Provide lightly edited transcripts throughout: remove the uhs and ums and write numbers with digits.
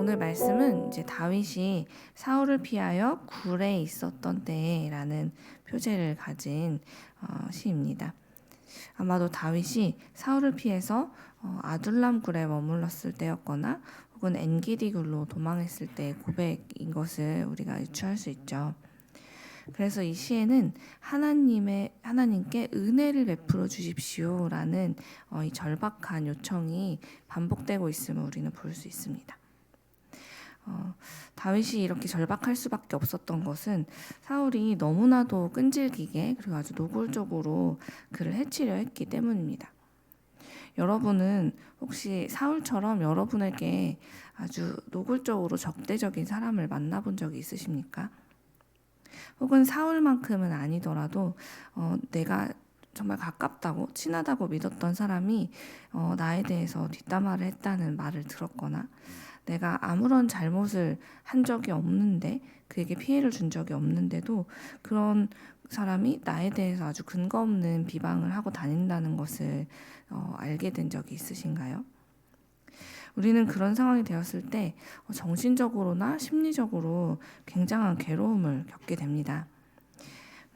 오늘 말씀은 이제 다윗이 사울을 피하여 굴에 있었던 때라는 표제를 가진 시입니다. 아마도 다윗이 사울을 피해서 아둘람 굴에 머물렀을 때였거나 혹은 엔기디 굴로 도망했을 때의 고백인 것을 우리가 유추할 수 있죠. 그래서 이 시에는 하나님께 은혜를 베풀어 주십시오라는 이 절박한 요청이 반복되고 있음을 우리는 볼 수 있습니다. 다윗이 이렇게 절박할 수밖에 없었던 것은 사울이 너무나도 끈질기게 그리고 아주 노골적으로 그를 해치려 했기 때문입니다. 여러분은 혹시 사울처럼 여러분에게 아주 노골적으로 적대적인 사람을 만나본 적이 있으십니까? 혹은 사울만큼은 아니더라도 내가 정말 가깝다고 친하다고 믿었던 사람이 나에 대해서 뒷담화를 했다는 말을 들었거나 내가 아무런 잘못을 한 적이 없는데 그에게 피해를 준 적이 없는데도 그런 사람이 나에 대해서 아주 근거 없는 비방을 하고 다닌다는 것을 알게 된 적이 있으신가요? 우리는 그런 상황이 되었을 때 정신적으로나 심리적으로 굉장한 괴로움을 겪게 됩니다.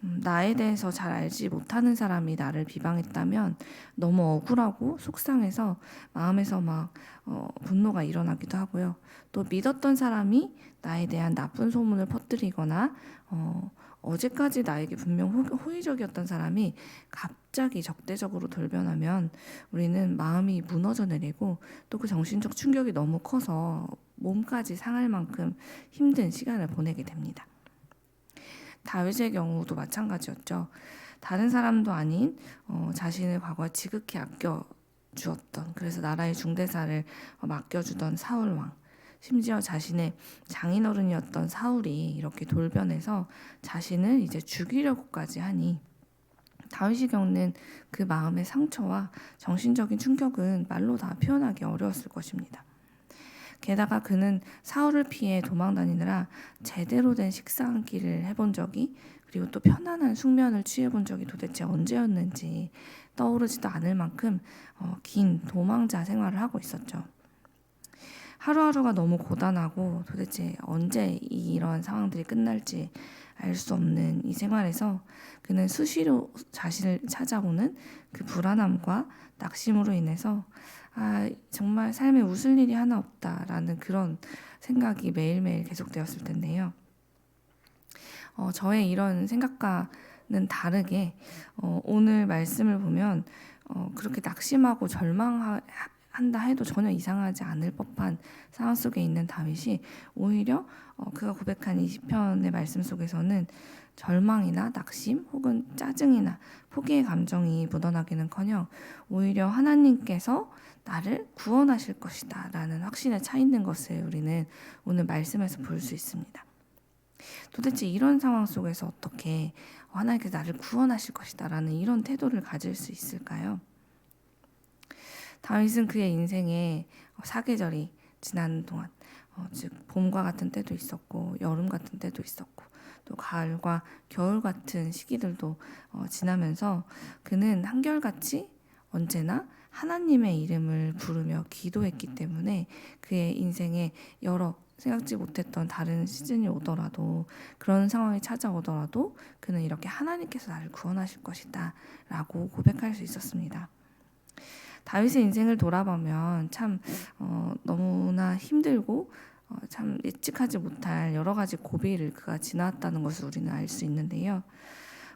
나에 대해서 잘 알지 못하는 사람이 나를 비방했다면 너무 억울하고 속상해서 마음에서 막 분노가 일어나기도 하고요. 또 믿었던 사람이 나에 대한 나쁜 소문을 퍼뜨리거나 어제까지 나에게 분명 호의적이었던 사람이 갑자기 적대적으로 돌변하면 우리는 마음이 무너져 내리고 또 그 정신적 충격이 너무 커서 몸까지 상할 만큼 힘든 시간을 보내게 됩니다. 다윗의 경우도 마찬가지였죠. 다른 사람도 아닌 자신을 과거에 지극히 아껴 주었던, 그래서 나라의 중대사를 맡겨주던 사울 왕, 심지어 자신의 장인어른이었던 사울이 이렇게 돌변해서 자신을 이제 죽이려고까지 하니 다윗이 겪는 그 마음의 상처와 정신적인 충격은 말로 다 표현하기 어려웠을 것입니다. 게다가 그는 사울을 피해 도망 다니느라 제대로 된 식사 한 끼를 해본 적이, 그리고 또 편안한 숙면을 취해본 적이 도대체 언제였는지 떠오르지도 않을 만큼 긴 도망자 생활을 하고 있었죠. 하루하루가 너무 고단하고 도대체 언제 이런 상황들이 끝날지 알 수 없는 이 생활에서 그는 수시로 자신을 찾아오는 그 불안함과 낙심으로 인해서 정말 삶에 웃을 일이 하나 없다라는 그런 생각이 매일매일 계속되었을 텐데요. 저의 이런 생각과는 다르게 오늘 말씀을 보면 그렇게 낙심하고 절망한다 해도 전혀 이상하지 않을 법한 상황 속에 있는 다윗이 오히려 그가 고백한 20편의 말씀 속에서는 절망이나 낙심 혹은 짜증이나 포기의 감정이 묻어나기는커녕 오히려 하나님께서 나를 구원하실 것이다 라는 확신에 차 있는 것을 우리는 오늘 말씀에서 볼 수 있습니다. 도대체 이런 상황 속에서 어떻게 하나님께서 나를 구원하실 것이다 라는 이런 태도를 가질 수 있을까요? 다윗은 그의 인생에 사계절이 지나는 동안 즉 봄과 같은 때도 있었고 여름 같은 때도 있었고 또 가을과 겨울 같은 시기들도 지나면서 그는 한결같이 언제나 하나님의 이름을 부르며 기도했기 때문에 그의 인생에 여러 생각지 못했던 다른 시즌이 오더라도 그런 상황이 찾아오더라도 그는 이렇게 하나님께서 나를 구원하실 것이다 라고 고백할 수 있었습니다. 다윗의 인생을 돌아보면 참 너무나 힘들고 참 예측하지 못할 여러 가지 고비를 그가 지나왔다는 것을 우리는 알 수 있는데요.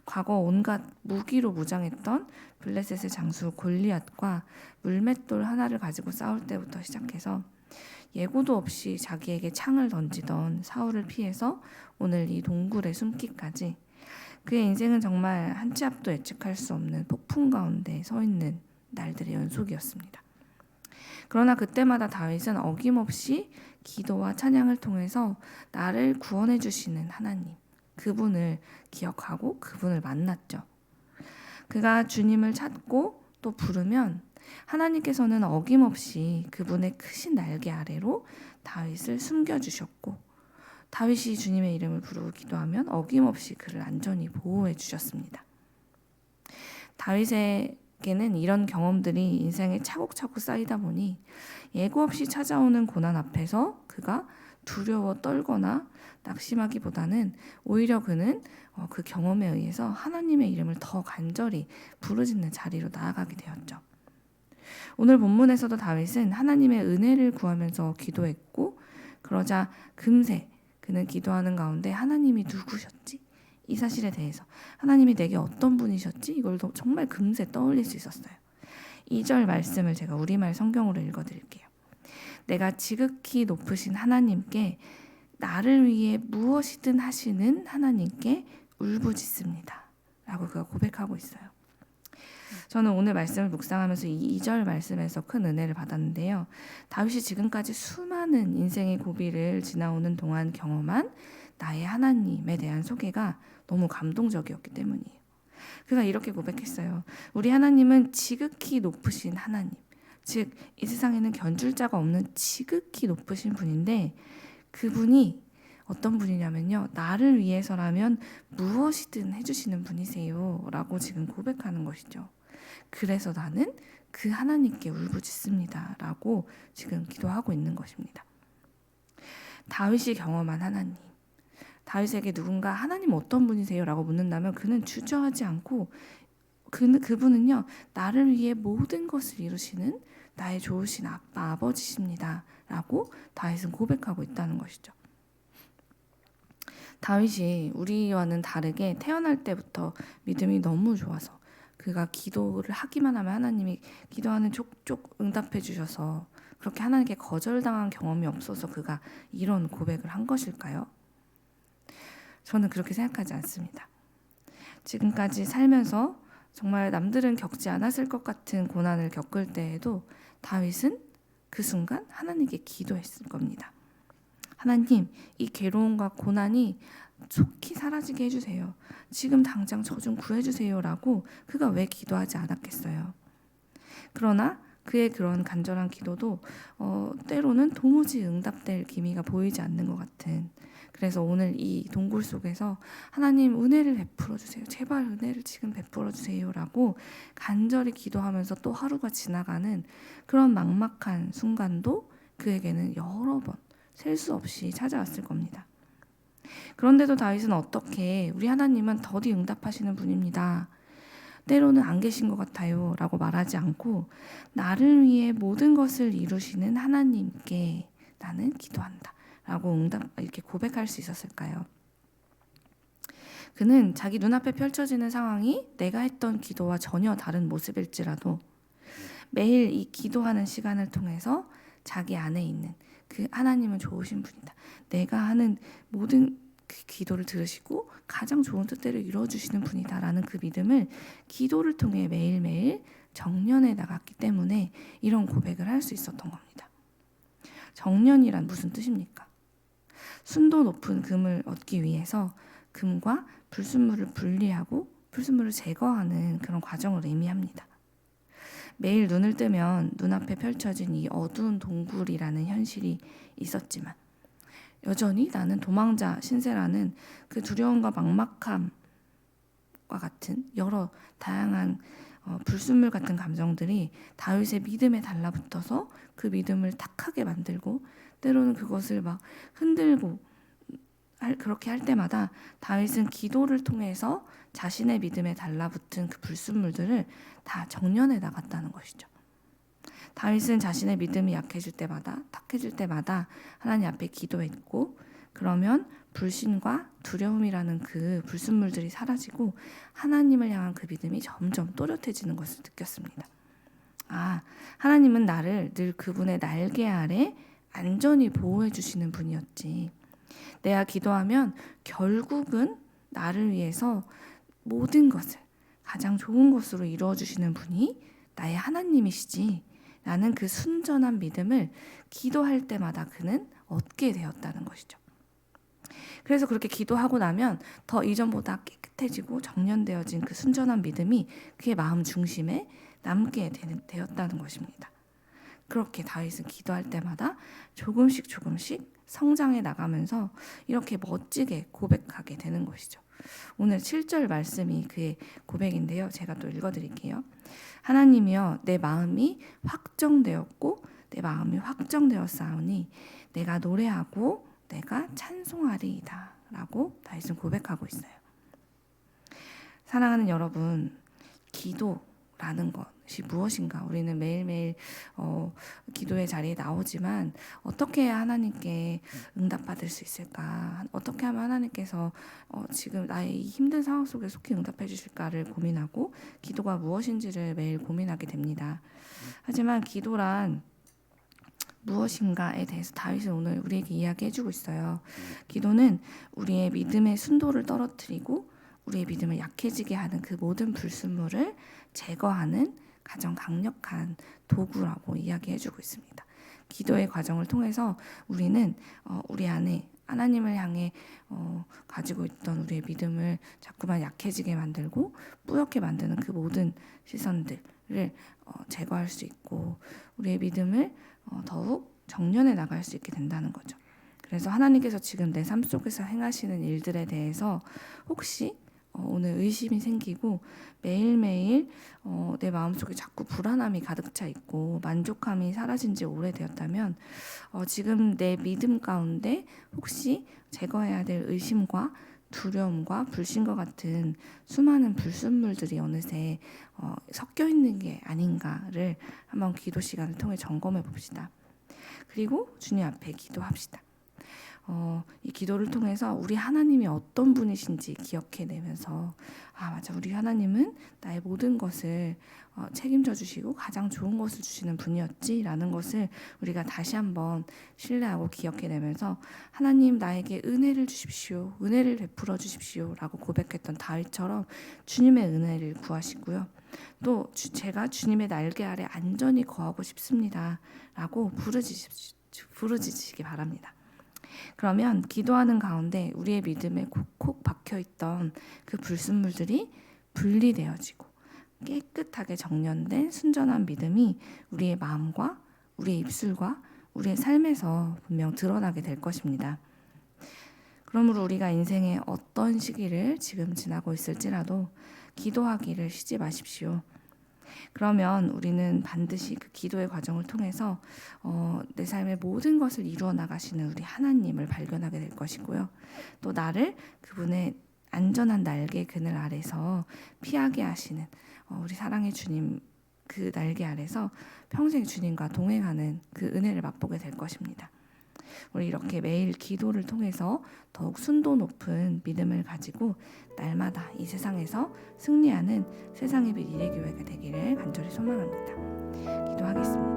과거 온갖 무기로 무장했던 블레셋의 장수 골리앗과 물맷돌 하나를 가지고 싸울 때부터 시작해서 예고도 없이 자기에게 창을 던지던 사울을 피해서 오늘 이 동굴에 숨기까지 그의 인생은 정말 한 치 앞도 예측할 수 없는 폭풍 가운데 서 있는 날들의 연속이었습니다. 그러나 그때마다 다윗은 어김없이 기도와 찬양을 통해서 나를 구원해 주시는 하나님, 그분을 기억하고 그분을 만났죠. 그가 주님을 찾고 또 부르면 하나님께서는 어김없이 그분의 크신 날개 아래로 다윗을 숨겨주셨고 다윗이 주님의 이름을 부르고 기도하면 어김없이 그를 안전히 보호해 주셨습니다. 다윗의 다윗에게는 이런 경험들이 인생에 차곡차곡 쌓이다 보니 예고 없이 찾아오는 고난 앞에서 그가 두려워 떨거나 낙심하기보다는 오히려 그는 그 경험에 의해서 하나님의 이름을 더 간절히 부르짖는 자리로 나아가게 되었죠. 오늘 본문에서도 다윗은 하나님의 은혜를 구하면서 기도했고, 그러자 금세 그는 기도하는 가운데 하나님이 누구셨지? 이 사실에 대해서 하나님이 내게 어떤 분이셨지? 이걸 정말 금세 떠올릴 수 있었어요. 2절 말씀을 제가 우리말 성경으로 읽어드릴게요. 내가 지극히 높으신 하나님께, 나를 위해 무엇이든 하시는 하나님께 울부짖습니다 라고 그가 고백하고 있어요. 저는 오늘 말씀을 묵상하면서 이 2절 말씀에서 큰 은혜를 받았는데요. 다윗이 지금까지 수많은 인생의 고비를 지나오는 동안 경험한 나의 하나님에 대한 소개가 너무 감동적이었기 때문이에요. 그가 이렇게 고백했어요. 우리 하나님은 지극히 높으신 하나님, 즉 이 세상에는 견줄 자가 없는 지극히 높으신 분인데, 그분이 어떤 분이냐면요, 나를 위해서라면 무엇이든 해주시는 분이세요 라고 지금 고백하는 것이죠. 그래서 나는 그 하나님께 울부짖습니다 라고 지금 기도하고 있는 것입니다. 다윗이 경험한 하나님, 다윗에게 누군가 하나님 어떤 분이세요 라고 묻는다면 그는 주저하지 않고 그분은요, 나를 위해 모든 것을 이루시는 나의 좋으신 아빠, 아버지십니다 라고 다윗은 고백하고 있다는 것이죠. 다윗이 우리와는 다르게 태어날 때부터 믿음이 너무 좋아서 그가 기도를 하기만 하면 하나님이 기도하는 족족 응답해 주셔서 그렇게 하나님께 거절당한 경험이 없어서 그가 이런 고백을 한 것일까요? 저는 그렇게 생각하지 않습니다. 지금까지 살면서 정말 남들은 겪지 않았을 것 같은 고난을 겪을 때에도 다윗은 그 순간 하나님께 기도했을 겁니다. 하나님, 이 괴로움과 고난이 속히 사라지게 해주세요. 지금 당장 저 좀 구해주세요 라고 그가 왜 기도하지 않았겠어요. 그러나 그의 그런 간절한 기도도 때로는 도무지 응답될 기미가 보이지 않는 것 같은, 그래서 오늘 이 동굴 속에서 하나님 은혜를 베풀어 주세요. 제발 은혜를 지금 베풀어 주세요 라고 간절히 기도하면서 또 하루가 지나가는 그런 막막한 순간도 그에게는 여러 번 셀 수 없이 찾아왔을 겁니다. 그런데도 다윗은 어떻게 우리 하나님은 더디 응답하시는 분입니다, 때로는 안 계신 것 같아요 라고 말하지 않고 나를 위해 모든 것을 이루시는 하나님께 나는 기도한다 라고 이렇게 고백할 수 있었을까요? 그는 자기 눈앞에 펼쳐지는 상황이 내가 했던 기도와 전혀 다른 모습일지라도 매일 이 기도하는 시간을 통해서 자기 안에 있는 그 하나님은 좋으신 분이다, 내가 하는 모든 그 기도를 들으시고 가장 좋은 뜻대로 이루어주시는 분이다 라는 그 믿음을 기도를 통해 매일매일 정련해 나갔기 때문에 이런 고백을 할 수 있었던 겁니다. 정련이란 무슨 뜻입니까? 순도 높은 금을 얻기 위해서 금과 불순물을 분리하고 불순물을 제거하는 그런 과정을 의미합니다. 매일 눈을 뜨면 눈앞에 펼쳐진 이 어두운 동굴이라는 현실이 있었지만 여전히 나는 도망자 신세라는 그 두려움과 막막함과 같은 여러 다양한 불순물 같은 감정들이 다윗의 믿음에 달라붙어서 그 믿음을 탁하게 만들고 때로는 그것을 막 흔들고 그렇게 할 때마다 다윗은 기도를 통해서 자신의 믿음에 달라붙은 그 불순물들을 다 정련해 나갔다는 것이죠. 다윗은 자신의 믿음이 약해질 때마다, 탁해질 때마다 하나님 앞에 기도했고, 그러면 불신과 두려움이라는 그 불순물들이 사라지고 하나님을 향한 그 믿음이 점점 또렷해지는 것을 느꼈습니다. 아, 하나님은 나를 늘 그분의 날개 아래 안전히 보호해 주시는 분이었지. 내가 기도하면 결국은 나를 위해서 모든 것을 가장 좋은 것으로 이루어 주시는 분이 나의 하나님이시지 라는 그 순전한 믿음을 기도할 때마다 그는 얻게 되었다는 것이죠. 그래서 그렇게 기도하고 나면 더 이전보다 깨끗해지고 정련되어진 그 순전한 믿음이 그의 마음 중심에 남게 되었다는 것입니다. 그렇게 다윗은 기도할 때마다 조금씩 성장해 나가면서 이렇게 멋지게 고백하게 되는 것이죠. 오늘 7절 말씀이 그의 고백인데요. 제가 또 읽어드릴게요. 하나님이여 내 마음이 확정되었고 내 마음이 확정되었사오니 내가 노래하고 내가 찬송하리이다 라고 다윗은 고백하고 있어요. 사랑하는 여러분, 기도라는 것이 무엇인가? 우리는 매일매일 기도의 자리에 나오지만 어떻게 해야 하나님께 응답받을 수 있을까? 어떻게 하면 하나님께서 지금 나의 이 힘든 상황 속에 속히 응답해 주실까를 고민하고 기도가 무엇인지를 매일 고민하게 됩니다. 하지만 기도란 무엇인가에 대해서 다윗은 오늘 우리에게 이야기해주고 있어요. 기도는 우리의 믿음의 순도를 떨어뜨리고 우리의 믿음을 약해지게 하는 그 모든 불순물을 제거하는 가장 강력한 도구라고 이야기해주고 있습니다. 기도의 과정을 통해서 우리는 우리 안에 하나님을 향해 가지고 있던 우리의 믿음을 자꾸만 약해지게 만들고 뿌옇게 만드는 그 모든 시선들을 제거할 수 있고 우리의 믿음을 더욱 정련해 나갈 수 있게 된다는 거죠. 그래서 하나님께서 지금 내 삶 속에서 행하시는 일들에 대해서 혹시 오늘 의심이 생기고 매일매일 내 마음속에 자꾸 불안함이 가득 차 있고 만족함이 사라진 지 오래되었다면 지금 내 믿음 가운데 혹시 제거해야 될 의심과 두려움과 불신과 같은 수많은 불순물들이 어느새 섞여 있는 게 아닌가를 한번 기도 시간을 통해 점검해 봅시다. 그리고 주님 앞에 기도합시다. 이 기도를 통해서 우리 하나님이 어떤 분이신지 기억해내면서 맞아, 우리 하나님은 나의 모든 것을 책임져 주시고 가장 좋은 것을 주시는 분이었지라는 것을 우리가 다시 한번 신뢰하고 기억해내면서 하나님 나에게 은혜를 주십시오, 은혜를 베풀어 주십시오 라고 고백했던 다윗처럼 주님의 은혜를 구하시고요. 또 제가 주님의 날개 아래 안전히 거하고 싶습니다 라고 부르짖으시기 바랍니다. 그러면 기도하는 가운데 우리의 믿음에 콕콕 박혀있던 그 불순물들이 분리되어지고 깨끗하게 정련된 순전한 믿음이 우리의 마음과 우리의 입술과 우리의 삶에서 분명 드러나게 될 것입니다. 그러므로 우리가 인생의 어떤 시기를 지금 지나고 있을지라도 기도하기를 쉬지 마십시오. 그러면 우리는 반드시 그 기도의 과정을 통해서 내 삶의 모든 것을 이루어 나가시는 우리 하나님을 발견하게 될 것이고요. 또 나를 그분의 안전한 날개 그늘 아래서 피하게 하시는 우리 사랑의 주님 그 날개 아래서 평생 주님과 동행하는 그 은혜를 맛보게 될 것입니다. 우리 이렇게 매일 기도를 통해서 더욱 순도 높은 믿음을 가지고 날마다 이 세상에서 승리하는 세상의 빛 이레교회가 되기를 간절히 소망합니다. 기도하겠습니다.